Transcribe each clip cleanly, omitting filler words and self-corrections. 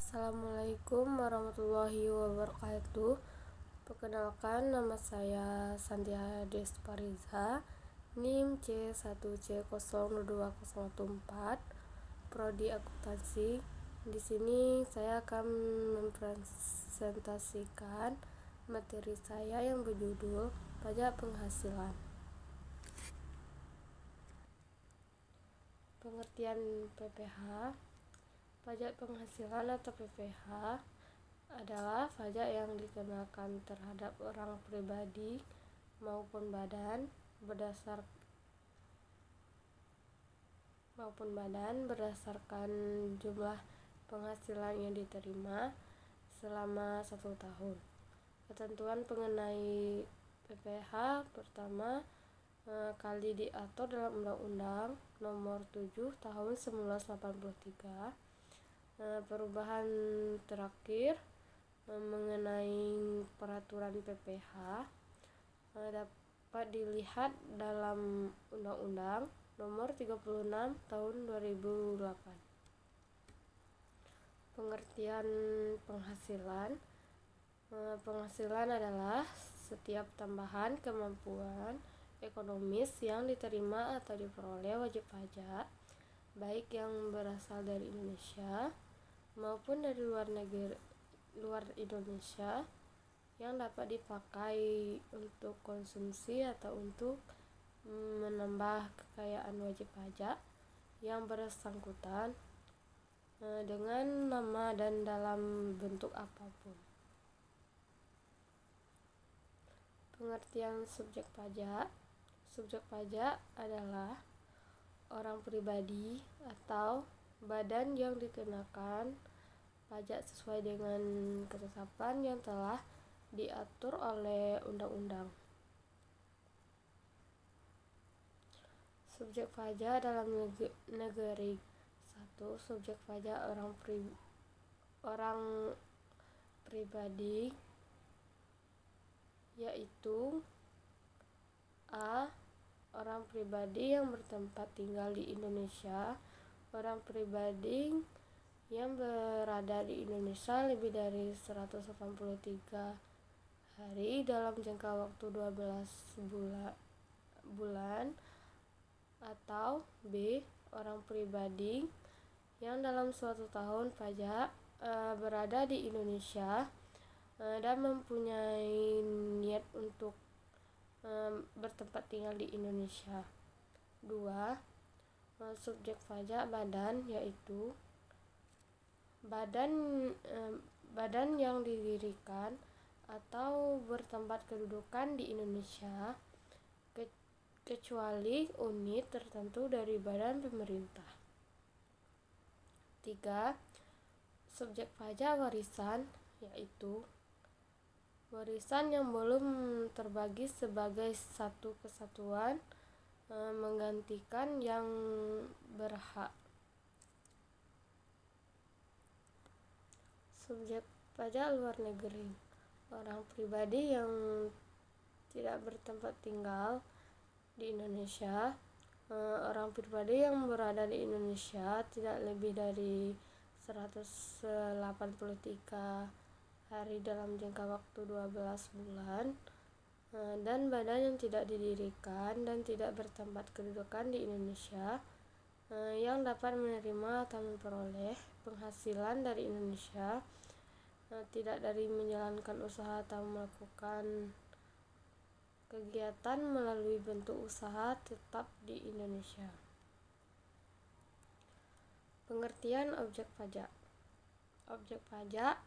Assalamualaikum warahmatullahi wabarakatuh. Perkenalkan, nama saya Santia Despariza, NIM C1C02204, Prodi Akuntansi. Di sini saya akan mempresentasikan materi saya yang berjudul Pajak Penghasilan. Pengertian PPh. Pajak penghasilan atau PPh adalah pajak yang dikenakan terhadap orang pribadi maupun badan berdasarkan jumlah penghasilan yang diterima selama 1 tahun. Ketentuan mengenai PPh pertama kali diatur dalam Undang-Undang Nomor 7 Tahun 1983. Perubahan terakhir mengenai peraturan PPh dapat dilihat dalam Undang-Undang Nomor 36 Tahun 2008. Pengertian penghasilan. Penghasilan adalah setiap tambahan kemampuan ekonomis yang diterima atau diperoleh wajib pajak, baik yang berasal dari Indonesia maupun dari luar Indonesia, yang dapat dipakai untuk konsumsi atau untuk menambah kekayaan wajib pajak yang bersangkutan dengan nama dan dalam bentuk apapun. Pengertian subjek pajak. Subjek pajak adalah orang pribadi atau badan yang dikenakan pajak sesuai dengan ketetapan yang telah diatur oleh undang-undang. Subjek pajak dalam negeri. 1. Subjek pajak orang pribadi, yaitu A. Orang pribadi yang bertempat tinggal di Indonesia. Orang pribadi yang berada di Indonesia lebih dari 183 hari dalam jangka waktu 12 bulan. Atau B. Orang pribadi yang dalam suatu tahun pajak berada di Indonesia dan mempunyai niat untuk bertempat tinggal di Indonesia. 2. Subjek pajak badan, yaitu badan yang didirikan atau bertempat kedudukan di Indonesia kecuali unit tertentu dari badan pemerintah. 3. Subjek pajak warisan, yaitu warisan yang belum terbagi sebagai satu kesatuan menggantikan yang berhak. Subjek pajak luar negeri. Orang pribadi yang tidak bertempat tinggal di Indonesia. Orang pribadi yang berada di Indonesia tidak lebih dari 183 hari dalam jangka waktu 12 bulan, dan badan yang tidak didirikan dan tidak bertempat kedudukan di Indonesia yang dapat menerima atau memperoleh penghasilan dari Indonesia, tidak dari menjalankan usaha atau melakukan kegiatan melalui bentuk usaha tetap di Indonesia. Pengertian objek pajak. Objek pajak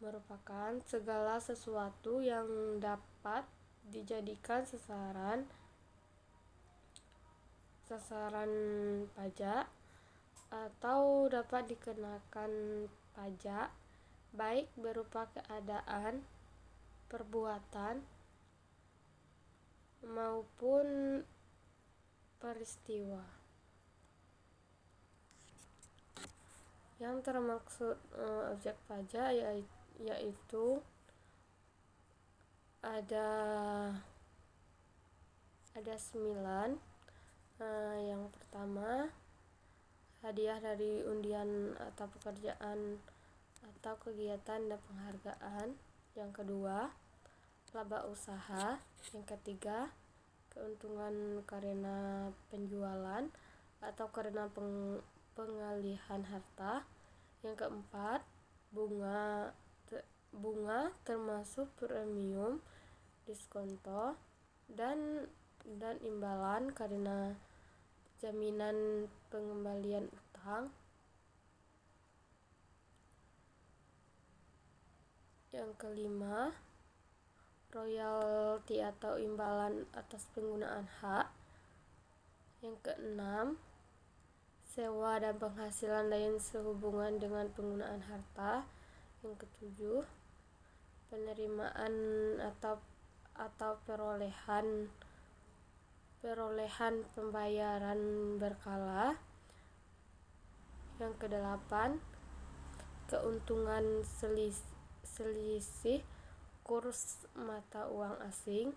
merupakan segala sesuatu yang dapat dijadikan sasaran pajak atau dapat dikenakan pajak, baik berupa keadaan, perbuatan, maupun peristiwa. Yang termaksud objek pajak yaitu ada 9. Yang pertama, hadiah dari undian atau pekerjaan atau kegiatan dan penghargaan. Yang kedua, laba usaha. Yang ketiga, keuntungan karena penjualan atau karena pengalihan harta. Yang keempat, bunga termasuk premium, diskonto, dan imbalan karena jaminan pengembalian utang. Yang kelima, royalti atau imbalan atas penggunaan hak. Yang keenam, sewa dan penghasilan lain sehubungan dengan penggunaan harta. Yang ketujuh, penerimaan atau perolehan pembayaran berkala. Yang kedelapan, keuntungan selisih kurs mata uang asing.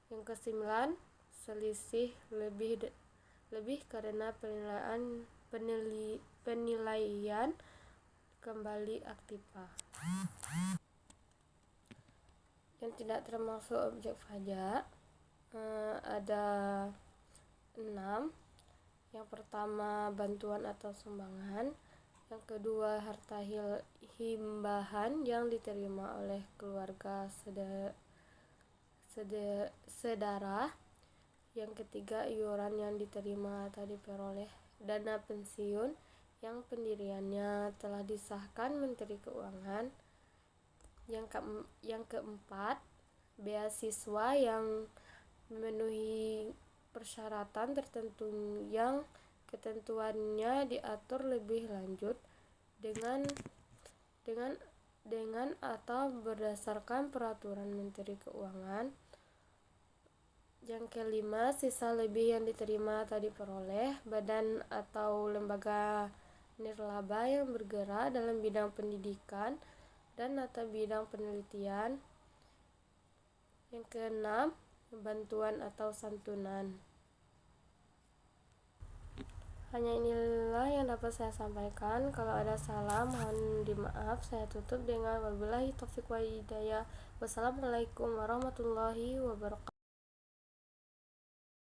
Yang kesembilan, selisih lebih karena penilaian kembali aktiva. Yang tidak termasuk objek pajak ada 6. Yang pertama, bantuan atau sumbangan. Yang kedua, harta himbahan yang diterima oleh keluarga saudara. Yang ketiga, iuran yang diterima atau diperoleh. Dana pensiun yang pendiriannya telah disahkan Menteri Keuangan. Yang keempat, beasiswa yang memenuhi persyaratan tertentu yang ketentuannya diatur lebih lanjut dengan atau berdasarkan peraturan Menteri Keuangan. Yang kelima, sisa lebih yang diterima atau diperoleh badan atau lembaga nirlaba yang bergerak dalam bidang pendidikan dan atau bidang penelitian. Yang keenam, bantuan atau santunan. Hanya inilah yang dapat saya sampaikan. Kalau ada salah, mohon dimaaf. Saya tutup dengan wabillahi taufiq wal hidayah. Wassalamualaikum warahmatullahi wabarakatuh.